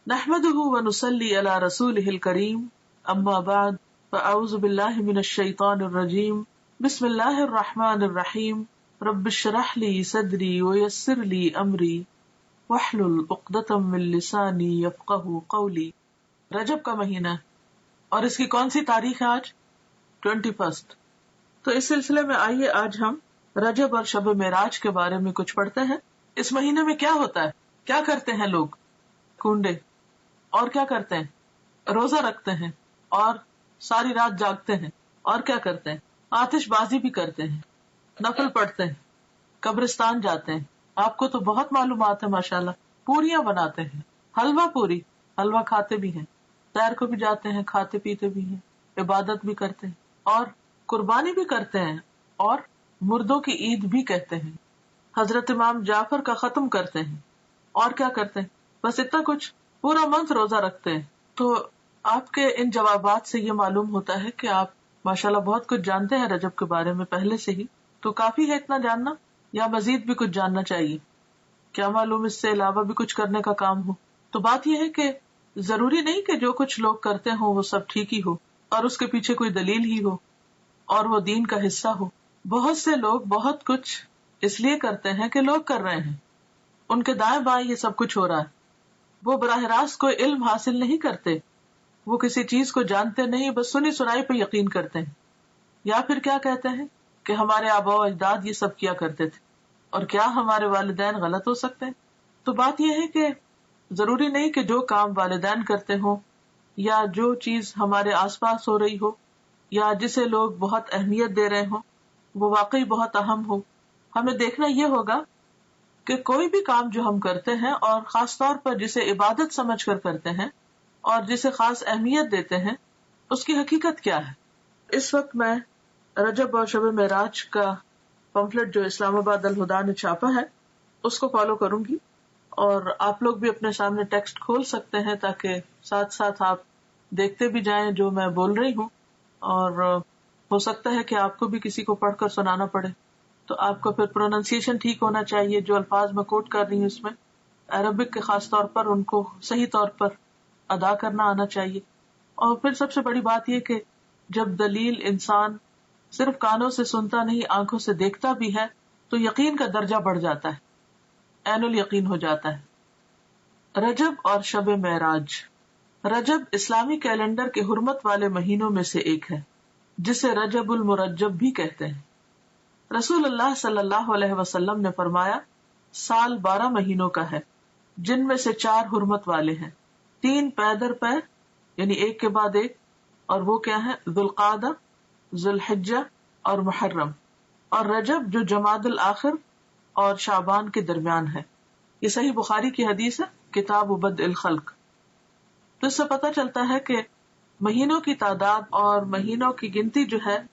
نحمده ونصلي على رسوله الكريم اما بعد فاعوذ بالله من الشيطان الرجيم بسم الله الرحمن الرحيم رب اشرح لي صدري ويسر لي امري واحلل عقدة من لساني يفقهوا قولي. رجب کا مہینہ اور اس کی کون سی تاریخ ہے آج؟ 21. تو اس سلسلے میں آئیے آج ہم رجب اور شب معراج کے بارے میں کچھ پڑھتے ہیں. اس مہینے میں کیا ہوتا ہے، کیا کرتے ہیں لوگ؟ کنڈے اور کیا کرتے ہیں؟ روزہ رکھتے ہیں اور ساری رات جاگتے ہیں. اور کیا کرتے ہیں؟ آتش بازی بھی کرتے ہیں، نفل پڑھتے ہیں، قبرستان جاتے ہیں. آپ کو تو بہت معلومات ہے ماشاءاللہ. پوریاں بناتے ہیں، حلوہ پوری، حلوہ کھاتے بھی ہیں، سیر کو بھی جاتے ہیں، کھاتے پیتے بھی ہیں، عبادت بھی کرتے ہیں اور قربانی بھی کرتے ہیں اور مردوں کی عید بھی کہتے ہیں. حضرت امام جعفر کا ختم کرتے ہیں. اور کیا کرتے ہیں؟ بس اتنا کچھ. پورا منتھ روزہ رکھتے ہیں. تو آپ کے ان جوابات سے یہ معلوم ہوتا ہے کہ آپ ماشاءاللہ بہت کچھ جانتے ہیں رجب کے بارے میں پہلے سے ہی. تو کافی ہے اتنا جاننا یا مزید بھی کچھ جاننا چاہیے؟ کیا معلوم اس سے علاوہ بھی کچھ کرنے کا کام ہو. تو بات یہ ہے کہ ضروری نہیں کہ جو کچھ لوگ کرتے ہوں وہ سب ٹھیک ہی ہو اور اس کے پیچھے کوئی دلیل ہی ہو اور وہ دین کا حصہ ہو. بہت سے لوگ بہت کچھ اس لیے کرتے ہیں کہ لوگ کر رہے ہیں، ان کے دائیں بائیں یہ سب کچھ ہو رہا ہے. وہ براہ راست کوئی علم حاصل نہیں کرتے، وہ کسی چیز کو جانتے نہیں، بس سنی سنائی پہ یقین کرتے ہیں. یا پھر کیا کہتے ہیں کہ ہمارے آباء و اجداد یہ سب کیا کرتے تھے اور کیا ہمارے والدین غلط ہو سکتے ہیں. تو بات یہ ہے کہ ضروری نہیں کہ جو کام والدین کرتے ہوں یا جو چیز ہمارے آس پاس ہو رہی ہو یا جسے لوگ بہت اہمیت دے رہے ہوں وہ واقعی بہت اہم ہو. ہمیں دیکھنا یہ ہوگا کہ کوئی بھی کام جو ہم کرتے ہیں اور خاص طور پر جسے عبادت سمجھ کر کرتے ہیں اور جسے خاص اہمیت دیتے ہیں اس کی حقیقت کیا ہے. اس وقت میں رجب اور شب معراج کا پمفلٹ جو اسلام آباد الہدا نے چھاپا ہے اس کو فالو کروں گی، اور آپ لوگ بھی اپنے سامنے ٹیکسٹ کھول سکتے ہیں تاکہ ساتھ ساتھ آپ دیکھتے بھی جائیں جو میں بول رہی ہوں. اور ہو سکتا ہے کہ آپ کو بھی کسی کو پڑھ کر سنانا پڑے تو آپ کو پھر پروننسیشن ٹھیک ہونا چاہیے. جو الفاظ میں کوٹ کر رہی ہوں اس میں عربک کے خاص طور پر ان کو صحیح طور پر ادا کرنا آنا چاہیے. اور پھر سب سے بڑی بات یہ کہ جب دلیل انسان صرف کانوں سے سنتا نہیں آنکھوں سے دیکھتا بھی ہے تو یقین کا درجہ بڑھ جاتا ہے، عین الیقین ہو جاتا ہے. رجب اور شب معراج. رجب اسلامی کیلنڈر کے حرمت والے مہینوں میں سے ایک ہے جسے رجب المرجب بھی کہتے ہیں. رسول اللہ صلی اللہ علیہ وسلم نے فرمایا سال 12 مہینوں کا ہے جن میں سے 4 حرمت والے ہیں، 3 پے در پے یعنی ایک کے بعد ایک، اور وہ کیا ہے؟ ذوالقعدہ، ذوالحجہ اور محرم، اور رجب جو جمادی الاخر اور شعبان کے درمیان ہے. یہ صحیح بخاری کی حدیث ہے، کتاب بدء الخلق. تو اس سے پتہ چلتا ہے کہ مہینوں کی تعداد اور مہینوں کی گنتی جو ہے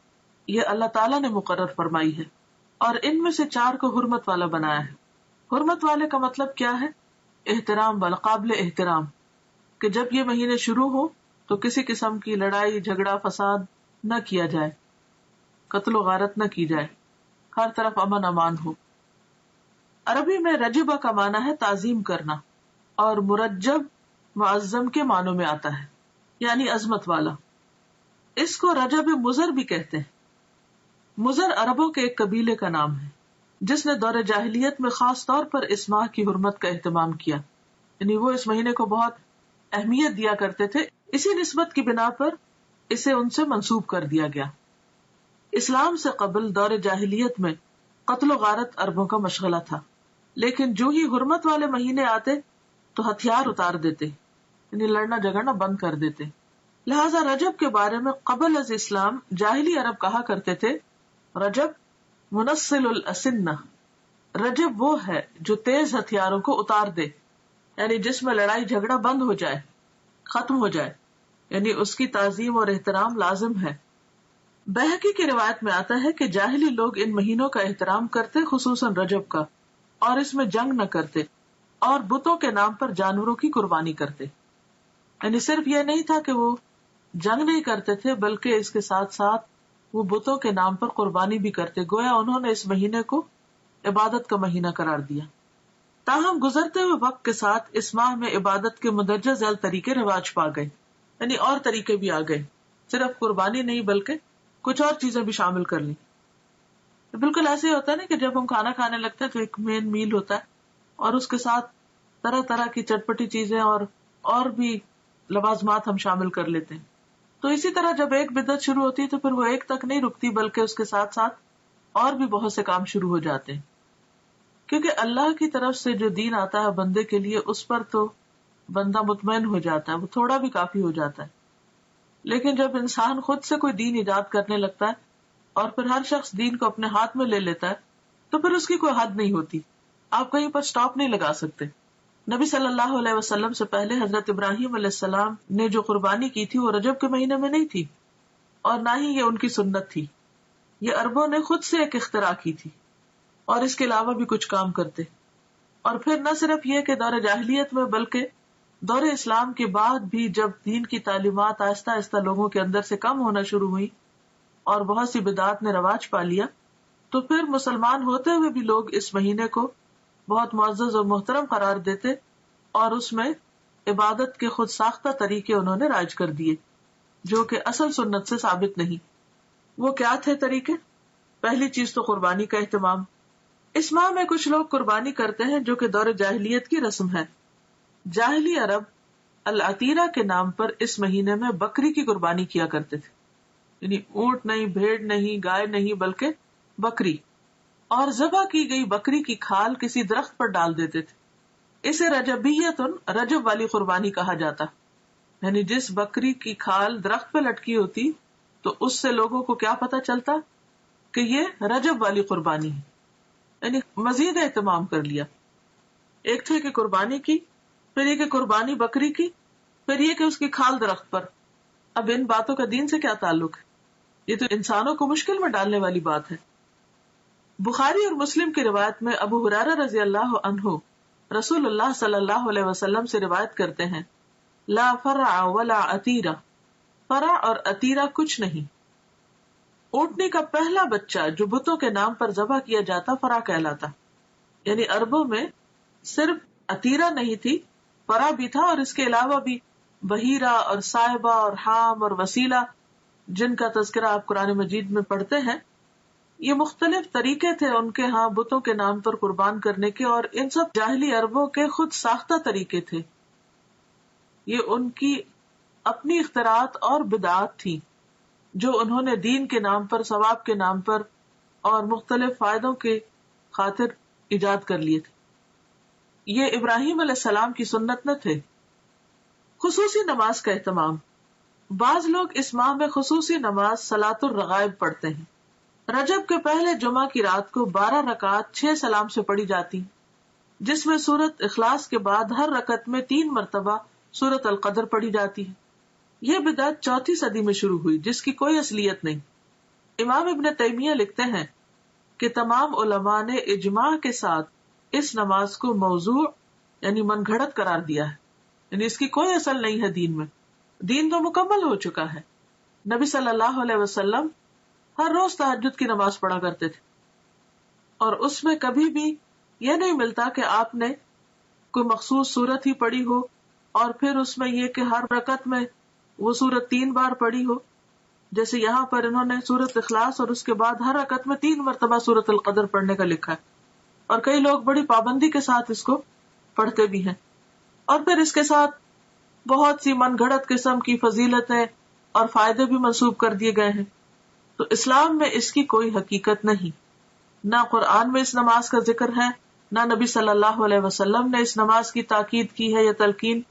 یہ اللہ تعالیٰ نے مقرر فرمائی ہے اور ان میں سے 4 کو حرمت والا بنایا ہے. حرمت والے کا مطلب کیا ہے؟ احترام والا، قابل احترام، کہ جب یہ مہینے شروع ہو تو کسی قسم کی لڑائی جھگڑا فساد نہ کیا جائے، قتل و غارت نہ کی جائے، ہر طرف امن امان ہو. عربی میں رجبہ کا معنی ہے تعظیم کرنا، اور مرجب معظم کے معنوں میں آتا ہے یعنی عظمت والا. اس کو رجب مضر بھی کہتے ہیں. مضر عربوں کے ایک قبیلے کا نام ہے جس نے دور جاہلیت میں خاص طور پر اس ماہ کی حرمت کا اہتمام کیا، یعنی وہ اس مہینے کو بہت اہمیت دیا کرتے تھے. اسی نسبت کی بنا پر اسے ان سے منسوب کر دیا گیا. اسلام سے قبل دور جاہلیت میں قتل و غارت عربوں کا مشغلہ تھا، لیکن جو ہی حرمت والے مہینے آتے تو ہتھیار اتار دیتے، یعنی لڑنا جھگڑنا بند کر دیتے. لہذا رجب کے بارے میں قبل از اسلام جاہلی عرب کہا کرتے تھے رجب منسل الاسنہ، رجب وہ ہے جو تیز ہتھیاروں کو اتار دے، یعنی جس میں لڑائی جھگڑا بند ہو جائے، ختم ہو جائے، یعنی اس کی تعظیم اور احترام لازم ہے. بہقی کی روایت میں آتا ہے کہ جاہلی لوگ ان مہینوں کا احترام کرتے، خصوصاً رجب کا، اور اس میں جنگ نہ کرتے اور بتوں کے نام پر جانوروں کی قربانی کرتے. یعنی صرف یہ نہیں تھا کہ وہ جنگ نہیں کرتے تھے بلکہ اس کے ساتھ ساتھ وہ بتوں کے نام پر قربانی بھی کرتے، گویا انہوں نے اس مہینے کو عبادت کا مہینہ قرار دیا. تاہم گزرتے ہوئے وقت کے ساتھ اس ماہ میں عبادت کے مدرجہ ذیل طریقے رواج پا گئے، یعنی اور طریقے بھی آ گئے، صرف قربانی نہیں بلکہ کچھ اور چیزیں بھی شامل کر لی۔ بالکل ایسے ہی ہوتا ہے نا کہ جب ہم کھانا کھانے لگتے ہیں تو ایک مین میل ہوتا ہے اور اس کے ساتھ طرح طرح کی چٹپٹی چیزیں اور بھی لوازمات ہم شامل کر لیتے ہیں۔ تو اسی طرح جب ایک بدعت شروع ہوتی ہے تو پھر وہ ایک تک نہیں رکتی بلکہ اس کے ساتھ ساتھ اور بھی بہت سے کام شروع ہو جاتے ہیں، کیونکہ اللہ کی طرف سے جو دین آتا ہے بندے کے لیے اس پر تو بندہ مطمئن ہو جاتا ہے، وہ تھوڑا بھی کافی ہو جاتا ہے۔ لیکن جب انسان خود سے کوئی دین ایجاد کرنے لگتا ہے اور پھر ہر شخص دین کو اپنے ہاتھ میں لے لیتا ہے تو پھر اس کی کوئی حد نہیں ہوتی، آپ کہیں پر سٹاپ نہیں لگا سکتے۔ نبی صلی اللہ علیہ وسلم سے پہلے حضرت ابراہیم علیہ السلام نے جو قربانی کی تھی وہ رجب کے مہینے میں نہیں تھی، اور نہ ہی یہ ان کی سنت تھی، یہ عربوں نے خود سے ایک اختراع کی تھی، اور اس کے علاوہ بھی کچھ کام کرتے۔ اور پھر نہ صرف یہ کہ دور جاہلیت میں بلکہ دور اسلام کے بعد بھی جب دین کی تعلیمات آہستہ آہستہ لوگوں کے اندر سے کم ہونا شروع ہوئی اور بہت سی بدعات نے رواج پا لیا، تو پھر مسلمان ہوتے ہوئے بھی لوگ اس مہینے کو بہت معزز اور محترم قرار دیتے اور اس میں عبادت کے خود ساختہ طریقے انہوں نے رائج کر دیے جو کہ اصل سنت سے ثابت نہیں۔ وہ کیا تھے طریقے؟ پہلی چیز تو قربانی کا اہتمام۔ اس ماہ میں کچھ لوگ قربانی کرتے ہیں جو کہ دور جاہلیت کی رسم ہے۔ جاہلی عرب العتیرہ کے نام پر اس مہینے میں بکری کی قربانی کیا کرتے تھے، یعنی اونٹ نہیں، بھیڑ نہیں، گائے نہیں، بلکہ بکری، اور ذبح کی گئی بکری کی کھال کسی درخت پر ڈال دیتے تھے۔ اسے رجبیتن، رجب والی قربانی کہا جاتا، یعنی جس بکری کی کھال درخت پہ لٹکی ہوتی تو اس سے لوگوں کو کیا پتا چلتا کہ یہ رجب والی قربانی ہے، یعنی مزید اہتمام کر لیا۔ ایک تھے کہ قربانی کی، پھر یہ کہ قربانی بکری کی، پھر یہ کہ اس کی کھال درخت پر۔ اب ان باتوں کا دین سے کیا تعلق ہے؟ یہ تو انسانوں کو مشکل میں ڈالنے والی بات ہے۔ بخاری اور مسلم کی روایت میں ابو ہریرہ رضی اللہ عنہ رسول اللہ صلی اللہ علیہ وسلم سے روایت کرتے ہیں، لا فرع ولا عتیرہ، فرع اور عتیرہ کچھ نہیں۔ اونٹنی کا پہلا بچہ جو بتوں کے نام پر ذبح کیا جاتا فرع کہلاتا، یعنی عربوں میں صرف عتیرہ نہیں تھی، فرع بھی تھا، اور اس کے علاوہ بھی بحیرہ اور صائبہ اور حام اور وسیلہ جن کا تذکرہ آپ قرآن مجید میں پڑھتے ہیں۔ یہ مختلف طریقے تھے ان کے ہاں بتوں کے نام پر قربان کرنے کے، اور ان سب جاہلی عربوں کے خود ساختہ طریقے تھے، یہ ان کی اپنی اختراعات اور بدعات تھی جو انہوں نے دین کے نام پر، ثواب کے نام پر اور مختلف فائدوں کے خاطر ایجاد کر لیے تھے۔ یہ ابراہیم علیہ السلام کی سنت نہ تھے۔ خصوصی نماز کا اہتمام۔ بعض لوگ اس ماہ میں خصوصی نماز صلاۃ الرغائب پڑھتے ہیں۔ رجب کے پہلے جمعہ کی رات کو 12 رکعات 6 سلام سے پڑھی جاتی، جس میں سورت اخلاص کے بعد ہر رکعت میں 3 مرتبہ سورت القدر پڑھی جاتی ہے۔ یہ بدعت 4 صدی میں شروع ہوئی جس کی کوئی اصلیت نہیں۔ امام ابن تیمیہ لکھتے ہیں کہ تمام علماء نے اجماع کے ساتھ اس نماز کو موضوع یعنی من گھڑت قرار دیا ہے، یعنی اس کی کوئی اصل نہیں ہے دین میں، دین تو مکمل ہو چکا ہے۔ نبی صلی اللہ علیہ وسلم ہر روز تہجد کی نماز پڑھا کرتے تھے، اور اس میں کبھی بھی یہ نہیں ملتا کہ آپ نے کوئی مخصوص سورت ہی پڑھی ہو اور پھر اس میں یہ کہ ہر رکعت میں وہ سورت 3 بار پڑھی ہو، جیسے یہاں پر انہوں نے سورت اخلاص اور اس کے بعد ہر رکعت میں 3 مرتبہ سورت القدر پڑھنے کا لکھا ہے، اور کئی لوگ بڑی پابندی کے ساتھ اس کو پڑھتے بھی ہیں، اور پھر اس کے ساتھ بہت سی من گھڑت قسم کی فضیلتیں اور فائدے بھی منسوب کر دیے گئے ہیں۔ تو اسلام میں اس کی کوئی حقیقت نہیں، نہ قرآن میں اس نماز کا ذکر ہے، نہ نبی صلی اللہ علیہ وسلم نے اس نماز کی تاکید کی ہے یا تلقین،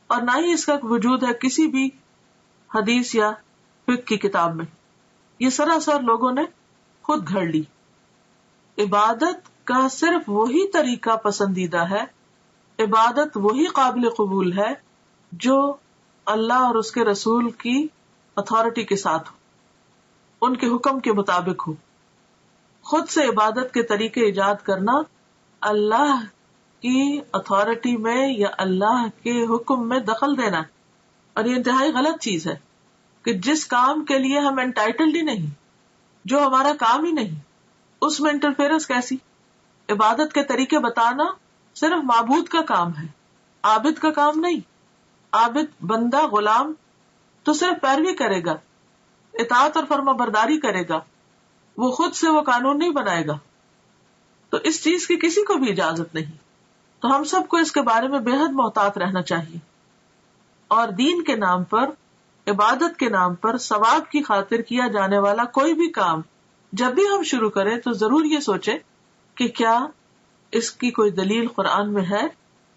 اور نہ ہی اس کا وجود ہے کسی بھی حدیث یا فقہ کی کتاب میں۔ یہ سراسر لوگوں نے خود گھڑ لی۔ عبادت کا صرف وہی طریقہ پسندیدہ ہے، عبادت وہی قابل قبول ہے جو اللہ اور اس کے رسول کی اتھارٹی کے ساتھ ہو، ان کے حکم کے مطابق ہو۔ خود سے عبادت کے طریقے ایجاد کرنا اللہ کی اتھارٹی میں یا اللہ کے حکم میں دخل دینا، اور یہ انتہائی غلط چیز ہے کہ جس کام کے لیے ہم انٹائٹلڈ ہی نہیں، جو ہمارا کام ہی نہیں، اس میں انٹرفیئرنس کیسی؟ عبادت کے طریقے بتانا صرف معبود کا کام ہے، عابد کا کام نہیں. عابد بندہ غلام تو صرف پیروی کرے گا، اطاعت اور فرما برداری کرے گا، وہ خود سے وہ قانون نہیں بنائے گا. تو اس چیز کی کسی کو بھی اجازت نہیں. تو ہم سب کو اس کے بارے میں بے حد محتاط رہنا چاہیے. اور دین کے نام پر، عبادت کے نام پر، ثواب کی خاطر کیا جانے والا کوئی بھی کام جب بھی ہم شروع کریں تو ضرور یہ سوچیں کہ کیا اس کی کوئی دلیل قرآن میں ہے،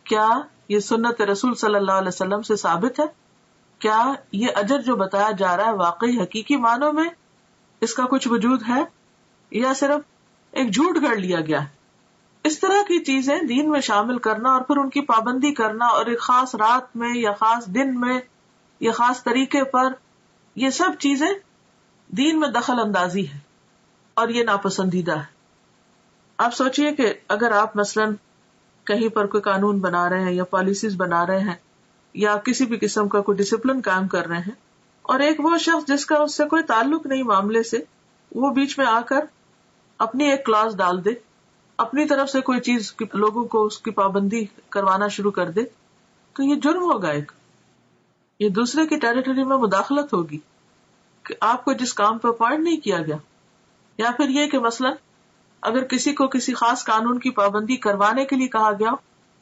کیا یہ سنت رسول صلی اللہ علیہ وسلم سے ثابت ہے، کیا یہ اجر جو بتایا جا رہا ہے واقعی حقیقی معنوں میں اس کا کچھ وجود ہے یا صرف ایک جھوٹ گڑھ لیا گیا ہے. اس طرح کی چیزیں دین میں شامل کرنا اور پھر ان کی پابندی کرنا اور ایک خاص رات میں یا خاص دن میں یا خاص طریقے پر، یہ سب چیزیں دین میں دخل اندازی ہے اور یہ ناپسندیدہ ہے. آپ سوچئے کہ اگر آپ مثلاً کہیں پر کوئی قانون بنا رہے ہیں یا پالیسیز بنا رہے ہیں یا کسی بھی قسم کا کوئی ڈسپلن قائم کر رہے ہیں، اور ایک وہ شخص جس کا اس سے کوئی تعلق نہیں معاملے سے، وہ بیچ میں آ کر اپنی ایک کلاس ڈال دے، اپنی طرف سے کوئی چیز لوگوں کو اس کی پابندی کروانا شروع کر دے، تو یہ جرم ہوگا. ایک یہ دوسرے کی ٹیریٹری میں مداخلت ہوگی کہ آپ کو جس کام پہ اپوائنٹ نہیں کیا گیا. یا پھر یہ کہ مثلا اگر کسی کو کسی خاص قانون کی پابندی کروانے کے لیے کہا گیا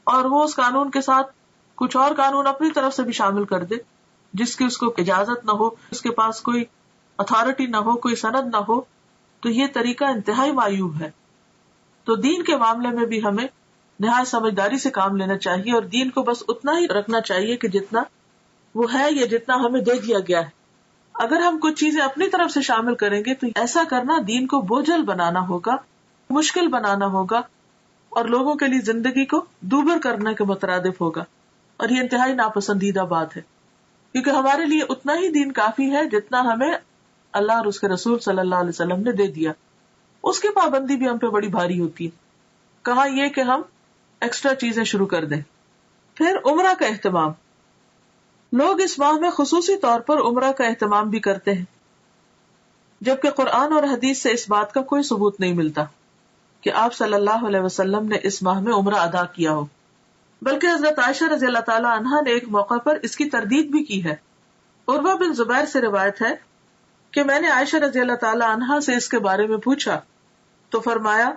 اور وہ اس قانون کے ساتھ کچھ اور قانون اپنی طرف سے بھی شامل کر دے جس کی اس کو اجازت نہ ہو، اس کے پاس کوئی اتھارٹی نہ ہو، کوئی سند نہ ہو، تو یہ طریقہ انتہائی معیوب ہے. تو دین کے معاملے میں بھی ہمیں نہایت سمجھداری سے کام لینا چاہیے اور دین کو بس اتنا ہی رکھنا چاہیے کہ جتنا وہ ہے یا جتنا ہمیں دے دیا گیا ہے. اگر ہم کچھ چیزیں اپنی طرف سے شامل کریں گے تو ایسا کرنا دین کو بوجھل بنانا ہوگا، مشکل بنانا ہوگا اور لوگوں کے لیے زندگی کو دوبر کرنے کے مترادف ہوگا. اور یہ انتہائی ناپسندیدہ بات ہے، کیونکہ ہمارے لیے اتنا ہی دین کافی ہے جتنا ہمیں اللہ اور اس کے رسول صلی اللہ علیہ وسلم نے دے دیا. اس کی پابندی بھی ہم پہ بڑی بھاری ہوتی ہے. کہاں یہ کہ ہم ایکسٹرا چیزیں شروع کر دیں. پھر عمرہ کا اہتمام. لوگ اس ماہ میں خصوصی طور پر عمرہ کا اہتمام بھی کرتے ہیں، جبکہ قرآن اور حدیث سے اس بات کا کوئی ثبوت نہیں ملتا کہ آپ صلی اللہ علیہ وسلم نے اس ماہ میں عمرہ ادا کیا ہو. بلکہ حضرت عائشہ رضی اللہ تعالی عنہا نے ایک موقع پر اس کی تردید بھی کی ہے. عروہ بن زبیر سے روایت ہے کہ میں نے عائشہ رضی اللہ تعالی عنہا سے اس کے بارے میں پوچھا تو فرمایا،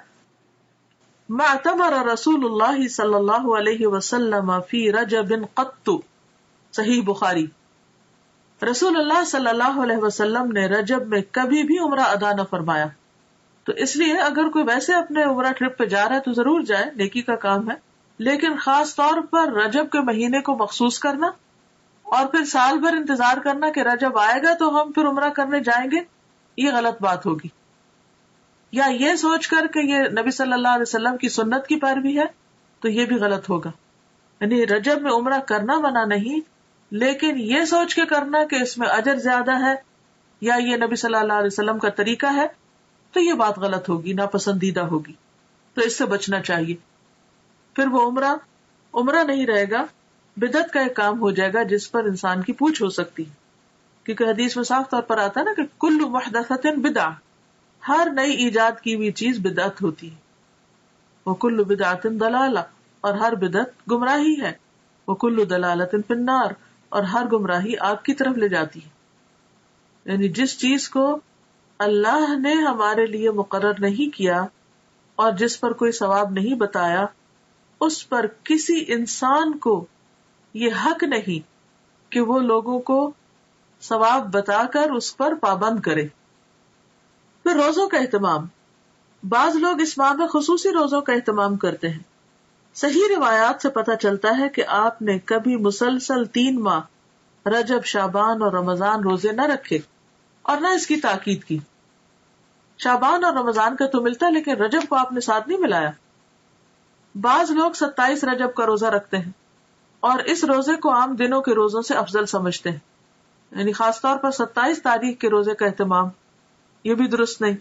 ما اعتمر رسول اللہ صلی اللہ علیہ وسلم فی رجب قط. صحیح بخاری. رسول اللہ صلی اللہ علیہ وسلم نے رجب میں کبھی بھی عمرہ ادا نہ فرمایا. تو اس لیے اگر کوئی ویسے اپنے عمرہ ٹرپ پہ جا رہا ہے تو ضرور جائے، نیکی کا کام ہے، لیکن خاص طور پر رجب کے مہینے کو مخصوص کرنا اور پھر سال بھر انتظار کرنا کہ رجب آئے گا تو ہم پھر عمرہ کرنے جائیں گے، یہ غلط بات ہوگی. یا یہ سوچ کر کہ یہ نبی صلی اللہ علیہ وسلم کی سنت کی پیروی ہے تو یہ بھی غلط ہوگا. یعنی رجب میں عمرہ کرنا منع نہیں، لیکن یہ سوچ کے کرنا کہ اس میں اجر زیادہ ہے یا یہ نبی صلی اللہ علیہ وسلم کا طریقہ ہے تو یہ بات غلط ہوگی، ناپسندیدہ ہوگی. تو اس سے بچنا چاہیے. پھر وہ عمرہ نہیں رہے گا، بدعت کا ایک کام ہو جائے گا جس پر انسان کی پوچھ ہو سکتی ہے. کیونکہ حدیث میں صاف طور پر آتا ہے نا کہ کل محدثۃ بدعہ، ہر نئی ایجاد کی ہوئی چیز بدعت ہوتی ہے. وکل بدعۃ ضلالہ، اور ہر بدعت گمراہی ہے. وکل ضلالۃ فی النار، اور ہر گمراہی آگ کی طرف لے جاتی ہے. یعنی جس چیز کو اللہ نے ہمارے لیے مقرر نہیں کیا اور جس پر کوئی ثواب نہیں بتایا، اس پر کسی انسان کو یہ حق نہیں کہ وہ لوگوں کو ثواب بتا کر اس پر پابند کرے. پھر روزوں کا اہتمام. بعض لوگ اس ماہ میں خصوصی روزوں کا اہتمام کرتے ہیں. صحیح روایات سے پتہ چلتا ہے کہ آپ نے کبھی مسلسل 3 ماہ رجب، شعبان اور رمضان روزے نہ رکھے اور نہ اس کی تاکید کی. شعبان اور رمضان کا تو ملتا لیکن رجب کو آپ نے ساتھ نہیں ملایا. بعض لوگ 27 رجب کا روزہ رکھتے ہیں اور اس روزے کو عام دنوں کے روزوں سے افضل سمجھتے ہیں. یعنی خاص طور پر 27 تاریخ کے روزے کا اہتمام، یہ بھی درست نہیں.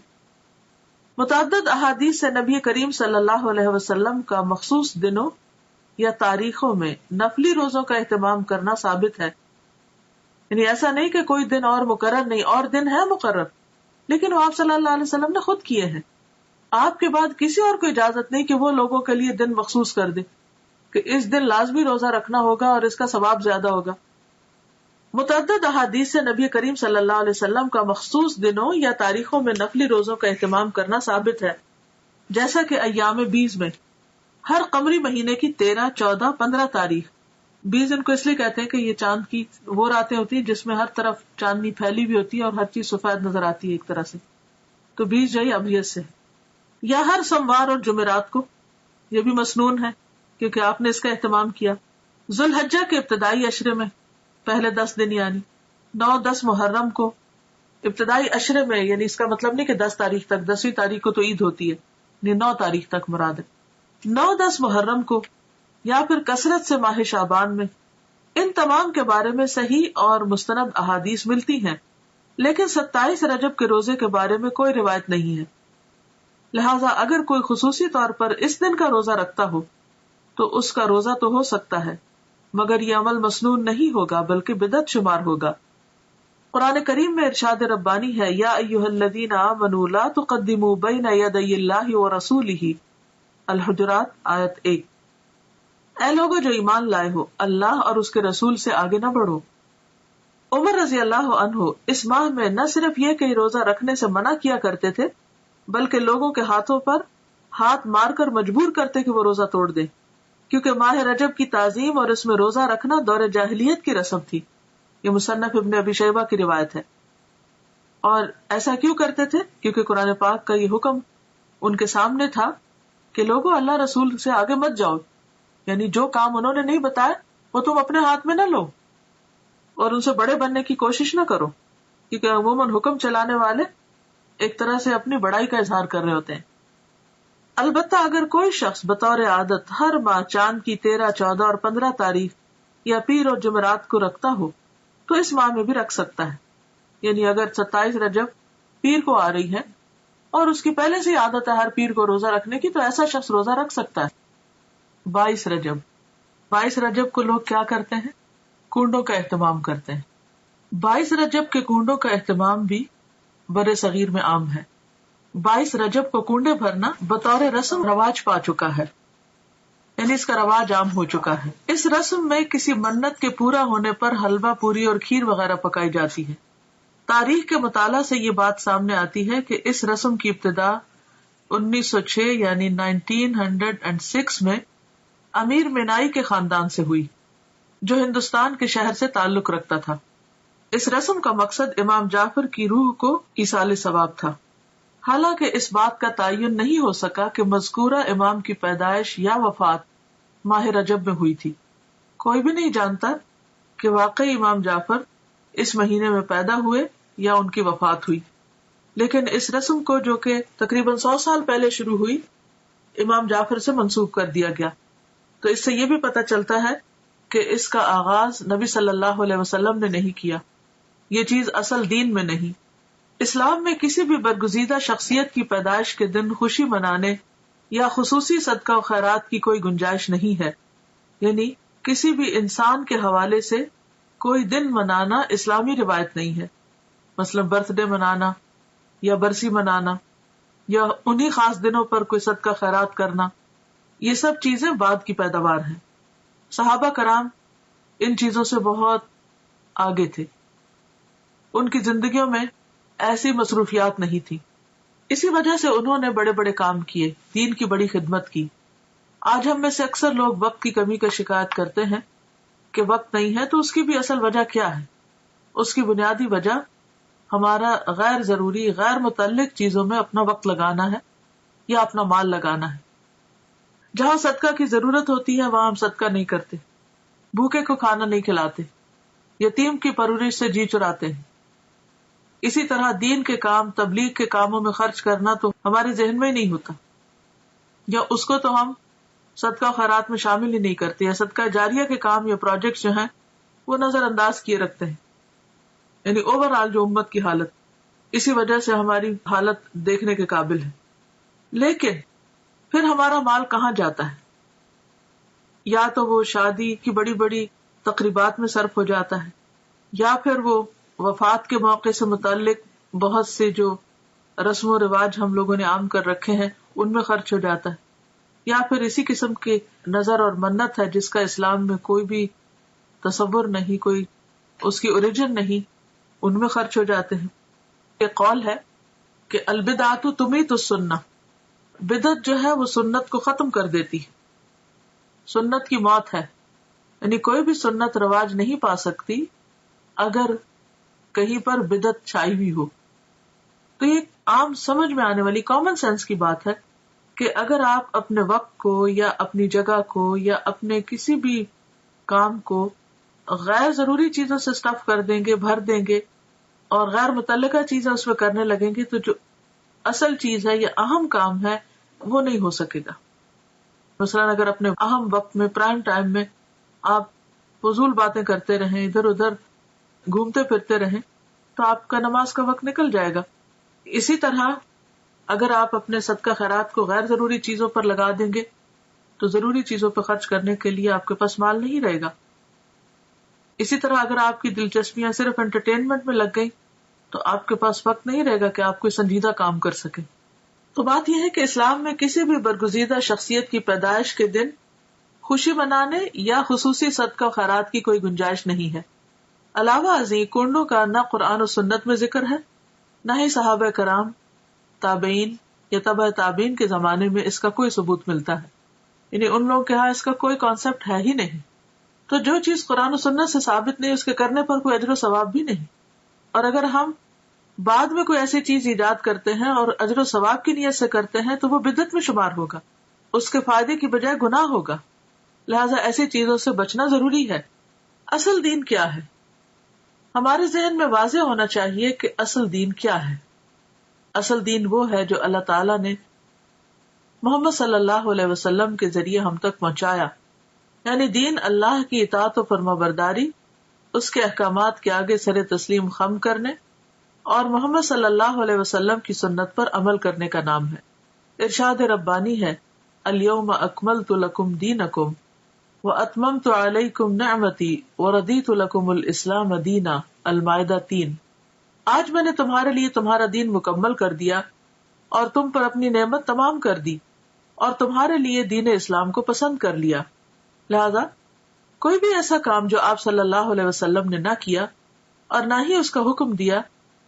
متعدد احادیث سے نبی کریم صلی اللہ علیہ وسلم کا مخصوص دنوں یا تاریخوں میں نفلی روزوں کا اہتمام کرنا ثابت ہے. یعنی ایسا نہیں کہ کوئی دن اور مقرر نہیں، اور دن ہے مقرر، لیکن وہ آپ صلی اللہ علیہ وسلم نے خود کیے ہیں. آپ کے بعد کسی اور کو اجازت نہیں کہ وہ لوگوں کے لیے دن مخصوص کر دے کہ اس دن لازمی روزہ رکھنا ہوگا اور اس کا ثواب زیادہ ہوگا۔ متعدد احادیث سے نبی کریم صلی اللہ علیہ وسلم کا مخصوص دنوں یا تاریخوں میں نفلی روزوں کا اہتمام کرنا ثابت ہے، جیسا کہ ایام 20 میں ہر قمری مہینے کی 13، 14، 15 تاریخ، 20 ان کو اس لیے کہتے ہیں کہ یہ چاند کی وہ راتیں ہوتی ہیں جس میں ہر طرف چاندنی پھیلی بھی ہوتی ہے اور ہر چیز سفید نظر آتی ہے ایک طرح سے، تو 20 جو ہے ابیض سے، یا ہر سوموار اور جمعرات کو، یہ بھی مسنون ہے کیونکہ آپ نے اس کا اہتمام کیا۔ ذوالحجہ کے ابتدائی عشرے میں پہلے 10 دن یعنی 9، 10 محرم کو ابتدائی عشرے میں، یعنی اس کا مطلب نہیں کہ 10 تاریخ تک، 10ویں تاریخ کو تو عید ہوتی ہے، یعنی 9 تاریخ تک مراد ہے، 9، 10 محرم کو، یا پھر کثرت سے ماہ شعبان میں، ان تمام کے بارے میں صحیح اور مستند احادیث ملتی ہیں، لیکن 27 رجب کے روزے کے بارے میں کوئی روایت نہیں ہے۔ لہٰذا اگر کوئی خصوصی طور پر اس دن کا روزہ رکھتا ہو تو اس کا روزہ تو ہو سکتا ہے، مگر یہ عمل مسنون نہیں ہوگا بلکہ بدعت شمار ہوگا۔ قرآن کریم میں ارشاد ربانی ہے، یا ایھا الذین آمنوا لا تقدموا بین یدی اللہ ورسولہ، الحجرات آیت 1۔ اے لوگو جو ایمان لائے ہو، اللہ اور اس کے رسول سے آگے نہ بڑھو۔ عمر رضی اللہ عنہ اس ماہ میں نہ صرف یہ کہ روزہ رکھنے سے منع کیا کرتے تھے، بلکہ لوگوں کے ہاتھوں پر ہاتھ مار کر مجبور کرتے کہ وہ روزہ توڑ دیں، کیونکہ ماہ رجب کی تعظیم اور اس میں روزہ رکھنا دور جاہلیت کی رسم تھی۔ یہ مصنف ابن ابی شیبہ کی روایت ہے۔ اور ایسا کیوں کرتے تھے؟ کیونکہ قرآن پاک کا یہ حکم ان کے سامنے تھا کہ لوگوں اللہ رسول سے آگے مت جاؤ، یعنی جو کام انہوں نے نہیں بتایا وہ تم اپنے ہاتھ میں نہ لو اور ان سے بڑے بننے کی کوشش نہ کرو، کیونکہ عموماً حکم چلانے والے ایک طرح سے اپنی بڑائی کا اظہار کر رہے ہوتے ہیں۔ البتہ اگر کوئی شخص بطور عادت ہر ماہ چاند کی 13، 14 اور 15 تاریخ یا پیر اور جمعرات کو رکھتا ہو تو اس ماہ میں بھی رکھ سکتا ہے، یعنی اگر 27 رجب پیر کو آ رہی ہے اور اس کی پہلے سے عادت ہے ہر پیر کو روزہ رکھنے کی، تو ایسا شخص روزہ رکھ سکتا ہے۔ 22 رجب کو لوگ کیا کرتے ہیں؟ کنڈوں کا اہتمام کرتے ہیں۔ 22 رجب کے کنڈوں کا اہتمام بھی بر صغیر میں عام ہے۔ 22 رجب کو کنڈے بھرنا بطور رسم رواج پا چکا ہے، یعنی اس کا رواج عام ہو چکا ہے۔ اس رسم میں کسی منت کے پورا ہونے پر حلوہ پوری اور کھیر وغیرہ پکائی جاتی ہے۔ تاریخ کے مطالعہ سے یہ بات سامنے آتی ہے کہ اس رسم کی ابتدا 1906 یعنی 1906 میں امیر مینائی کے خاندان سے ہوئی، جو ہندوستان کے شہر سے تعلق رکھتا تھا۔ اس رسم کا مقصد امام جعفر کی روح کو ایصال ثواب تھا، حالانکہ اس بات کا تعین نہیں ہو سکا کہ مذکورہ امام کی پیدائش یا وفات ماہ رجب میں ہوئی تھی۔ کوئی بھی نہیں جانتا کہ واقعی امام جعفر اس مہینے میں پیدا ہوئے یا ان کی وفات ہوئی، لیکن اس رسم کو جو کہ تقریباً 100 سال پہلے شروع ہوئی، امام جعفر سے منسوب کر دیا گیا۔ تو اس سے یہ بھی پتہ چلتا ہے کہ اس کا آغاز نبی صلی اللہ علیہ وسلم نے نہیں کیا، یہ چیز اصل دین میں نہیں۔ اسلام میں کسی بھی برگزیدہ شخصیت کی پیدائش کے دن خوشی منانے یا خصوصی صدقہ و خیرات کی کوئی گنجائش نہیں ہے، یعنی کسی بھی انسان کے حوالے سے کوئی دن منانا اسلامی روایت نہیں ہے، مثلا برتھ ڈے منانا یا برسی منانا یا انہی خاص دنوں پر کوئی صدقہ خیرات کرنا، یہ سب چیزیں بعد کی پیداوار ہیں۔ صحابہ کرام ان چیزوں سے بہت آگے تھے، ان کی زندگیوں میں ایسی مصروفیات نہیں تھی، اسی وجہ سے انہوں نے بڑے بڑے کام کیے، دین کی بڑی خدمت کی۔ آج ہم میں سے اکثر لوگ وقت کی کمی کا شکایت کرتے ہیں کہ وقت نہیں ہے، تو اس کی بھی اصل وجہ کیا ہے؟ اس کی بنیادی وجہ ہمارا غیر ضروری، غیر متعلق چیزوں میں اپنا وقت لگانا ہے یا اپنا مال لگانا ہے۔ جہاں صدقہ کی ضرورت ہوتی ہے وہاں ہم صدقہ نہیں کرتے، بھوکے کو کھانا نہیں کھلاتے، یتیم کی پرورش سے جی چراتے ہیں۔ اسی طرح دین کے کام، تبلیغ کے کاموں میں خرچ کرنا تو ہمارے ذہن میں ہی نہیں ہوتا، یا اس کو تو ہم صدقہ خیرات میں شامل ہی نہیں کرتے، یا صدقہ جاریہ کے کام یا پروجیکٹس جو ہیں وہ نظر انداز کیے رکھتے ہیں۔ یعنی اوور آل جو امت کی حالت، اسی وجہ سے ہماری حالت دیکھنے کے قابل ہے۔ لیکن پھر ہمارا مال کہاں جاتا ہے؟ یا تو وہ شادی کی بڑی بڑی تقریبات میں صرف ہو جاتا ہے، یا پھر وہ وفات کے موقع سے متعلق بہت سے جو رسم و رواج ہم لوگوں نے عام کر رکھے ہیں ان میں خرچ ہو جاتا ہے، یا پھر اسی قسم کے نظر اور منت ہے جس کا اسلام میں کوئی بھی تصور نہیں، کوئی اس کی اوریجن نہیں، ان میں خرچ ہو جاتے ہیں. یہ قول ہے کہ البدعۃ تمیت السنہ، بدعت جو ہے وہ سنت کو ختم کر دیتی ہے، سنت کی موت ہے. یعنی کوئی بھی سنت رواج نہیں پا سکتی اگر کہیں پر بدعت چھائی ہوئی ہو. تو یہ عام سمجھ میں آنے والی کامن سینس کی بات ہے کہ اگر آپ اپنے وقت کو یا اپنی جگہ کو یا اپنے کسی بھی کام کو غیر ضروری چیزوں سے اسٹف کر دیں گے، بھر دیں گے اور غیر متعلقہ چیزیں اس میں کرنے لگیں گے، تو جو اصل چیز ہے یا اہم کام ہے وہ نہیں ہو سکے گا. مثلاً اگر اپنے اہم وقت میں، پرائم ٹائم میں آپ فضول باتیں کرتے رہیں، ادھر ادھر گھومتے پھرتے رہیں، تو آپ کا نماز کا وقت نکل جائے گا. اسی طرح اگر آپ اپنے صدقہ خیرات کو غیر ضروری چیزوں پر لگا دیں گے تو ضروری چیزوں پر خرچ کرنے کے لیے آپ کے پاس مال نہیں رہے گا. اسی طرح اگر آپ کی دلچسپیاں صرف انٹرٹینمنٹ میں لگ گئی تو آپ کے پاس وقت نہیں رہے گا کہ آپ کوئی سنجیدہ کام کر سکیں. تو بات یہ ہے کہ اسلام میں کسی بھی برگزیدہ شخصیت کی پیدائش کے دن خوشی منانے یا خصوصی صدقہ خیرات کی کوئی گنجائش نہیں ہے. علاوہ ازیں کنڈوں کا نہ قرآن و سنت میں ذکر ہے، نہ ہی صحابہ کرام، تابعین یا تبع تابعین کے زمانے میں اس کا کوئی ثبوت ملتا ہے. یعنی ان لوگوں کے ہاں اس کا کوئی کانسیپٹ ہے ہی نہیں. تو جو چیز قرآن و سنت سے ثابت نہیں، اس کے کرنے پر کوئی اجر و ثواب بھی نہیں. اور اگر ہم بعد میں کوئی ایسی چیز ایجاد کرتے ہیں اور اجر و ثواب کی نیت سے کرتے ہیں تو وہ بدعت میں شمار ہوگا، اس کے فائدے کی بجائے گناہ ہوگا. لہٰذا ایسی چیزوں سے بچنا ضروری ہے. اصل دین کیا ہے؟ ہمارے ذہن میں واضح ہونا چاہیے کہ اصل دین کیا ہے. اصل دین وہ ہے جو اللہ تعالیٰ نے محمد صلی اللہ علیہ وسلم کے ذریعے ہم تک پہنچایا. یعنی دین اللہ کی اطاعت و فرمانبرداری، اس کے احکامات کے آگے سر تسلیم خم کرنے اور محمد صلی اللہ علیہ وسلم کی سنت پر عمل کرنے کا نام ہے. ارشاد ربانی ہے، الیوم اکملت لکم دینکم واتممت علیکم نعمتی ورضیت لکم الاسلام دینا. المائدہ 3. آج میں نے تمہارے لیے تمہارا دین مکمل کر دیا اور تم پر اپنی نعمت تمام کر دی اور تمہارے لیے دین اسلام کو پسند کر لیا. لہذا کوئی بھی ایسا کام جو آپ صلی اللہ علیہ وسلم نے نہ کیا اور نہ ہی اس کا حکم دیا،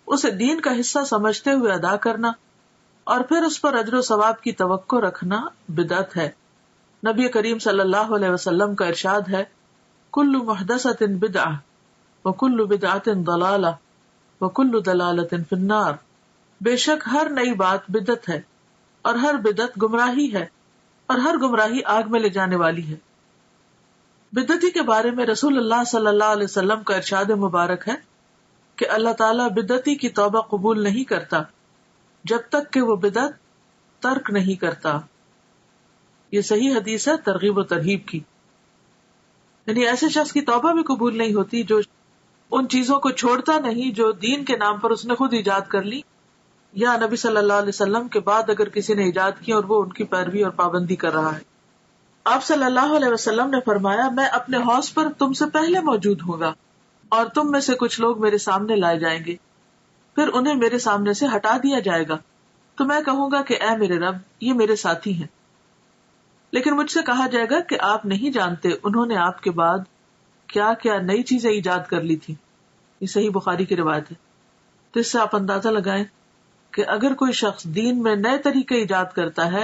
اسے دین کا حصہ سمجھتے ہوئے ادا کرنا اور پھر اس پر اجر و ثواب کی توقع رکھنا بدعت ہے. نبی کریم صلی اللہ علیہ وسلم کا ارشاد ہے، کل محدثۃ بدعہ وکل بدعۃ ضلالہ وکل ضلالۃ فی النار. بے شک ہر نئی بات بدعت ہے اور ہر بدعت گمراہی ہے اور ہر گمراہی آگ میں لے جانے والی ہے. بدعتی کے بارے میں رسول اللہ صلی اللہ علیہ وسلم کا ارشاد مبارک ہے کہ اللہ تعالیٰ بدعتی کی توبہ قبول نہیں کرتا جب تک کہ وہ بدعت ترک نہیں کرتا. یہ صحیح حدیث ہے ترغیب و ترہیب کی. یعنی ایسے شخص کی توبہ بھی قبول نہیں ہوتی جو ان چیزوں کو چھوڑتا نہیں جو دین کے نام پر اس نے خود ایجاد کر لی یا نبی صلی اللہ علیہ وسلم کے بعد اگر کسی نے ایجاد کی اور وہ ان کی پیروی اور پابندی کر رہا ہے. آپ صلی اللہ علیہ وسلم نے فرمایا، میں اپنے حوض پر تم سے پہلے موجود ہوں گا اور تم میں سے کچھ لوگ میرے سامنے لائے جائیں گے، پھر انہیں میرے سامنے سے ہٹا دیا جائے گا تو میں کہوں گا کہ اے میرے رب، یہ میرے ساتھی ہیں. لیکن مجھ سے کہا جائے گا کہ آپ نہیں جانتے انہوں نے آپ کے بعد کیا کیا نئی چیزیں ایجاد کر لی تھی. یہ صحیح بخاری کی روایت ہے. تو اس سے آپ اندازہ لگائیں کہ اگر کوئی شخص دین میں نئے طریقے ایجاد کرتا ہے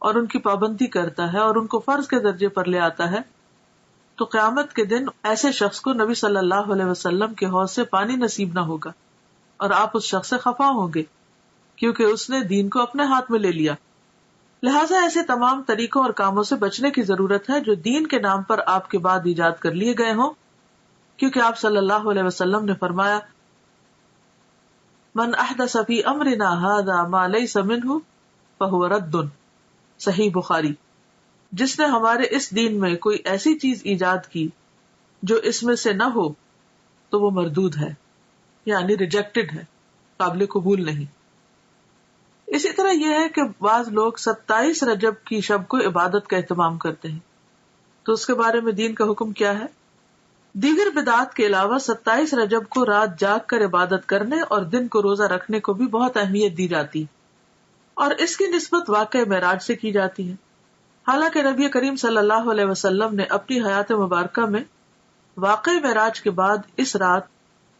اور ان کی پابندی کرتا ہے اور ان کو فرض کے درجے پر لے آتا ہے تو قیامت کے دن ایسے شخص کو نبی صلی اللہ علیہ وسلم کے حوض سے پانی نصیب نہ ہوگا اور آپ اس شخص سے خفا ہوں گے کیونکہ اس نے دین کو اپنے ہاتھ میں لے لیا. لہٰذا ایسے تمام طریقوں اور کاموں سے بچنے کی ضرورت ہے جو دین کے نام پر آپ کے بعد ایجاد کر لیے گئے ہوں، کیونکہ آپ صلی اللہ علیہ وسلم نے فرمایا، من احدث فی امرنا ھذا ما لیس منہ فہو رد. صحیح بخاری. جس نے ہمارے اس دین میں کوئی ایسی چیز ایجاد کی جو اس میں سے نہ ہو تو وہ مردود ہے، یعنی ریجیکٹڈ ہے، قابل قبول نہیں. اسی طرح یہ ہے کہ بعض لوگ 27 رجب کی شب کو عبادت کا اہتمام کرتے ہیں، تو اس کے بارے میں دین کا حکم کیا ہے؟ دیگر بدعات کے علاوہ 27 رجب کو رات جاگ کر عبادت کرنے اور دن کو روزہ رکھنے کو بھی بہت اہمیت دی جاتی ہے اور اس کی نسبت واقعہ معراج سے کی جاتی ہے. حالانکہ نبی کریم صلی اللہ علیہ وسلم نے اپنی حیات مبارکہ میں واقع معراج کے بعد اس رات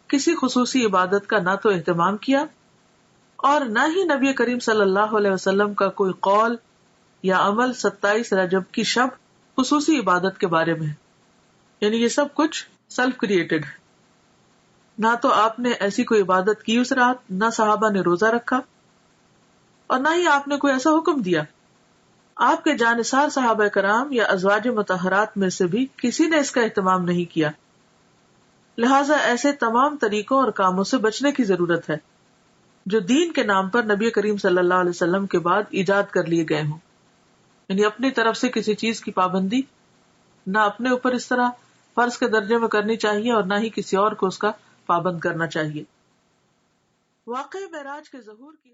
کسی خصوصی عبادت کا نہ تو اہتمام کیا اور نہ ہی نبی کریم صلی اللہ علیہ وسلم کا کوئی قول یا عمل 27 رجب کی شب خصوصی عبادت کے بارے میں ہے. یعنی یہ سب کچھ سیلف کریٹڈ ہے. نہ تو آپ نے ایسی کوئی عبادت کی اس رات، نہ صحابہ نے روزہ رکھا، اور نہ ہی آپ نے کوئی ایسا حکم دیا. آپ کے جانثار صحابہ کرام یا ازواج مطہرات میں سے بھی کسی نے اس کا اہتمام نہیں کیا. لہٰذا ایسے تمام طریقوں اور کاموں سے بچنے کی ضرورت ہے جو دین کے نام پر نبی کریم صلی اللہ علیہ وسلم کے بعد ایجاد کر لیے گئے ہوں. یعنی اپنی طرف سے کسی چیز کی پابندی نہ اپنے اوپر اس طرح فرض کے درجے میں کرنی چاہیے اور نہ ہی کسی اور کو اس کا پابند کرنا چاہیے. واقعہ معراج کے ظہور کی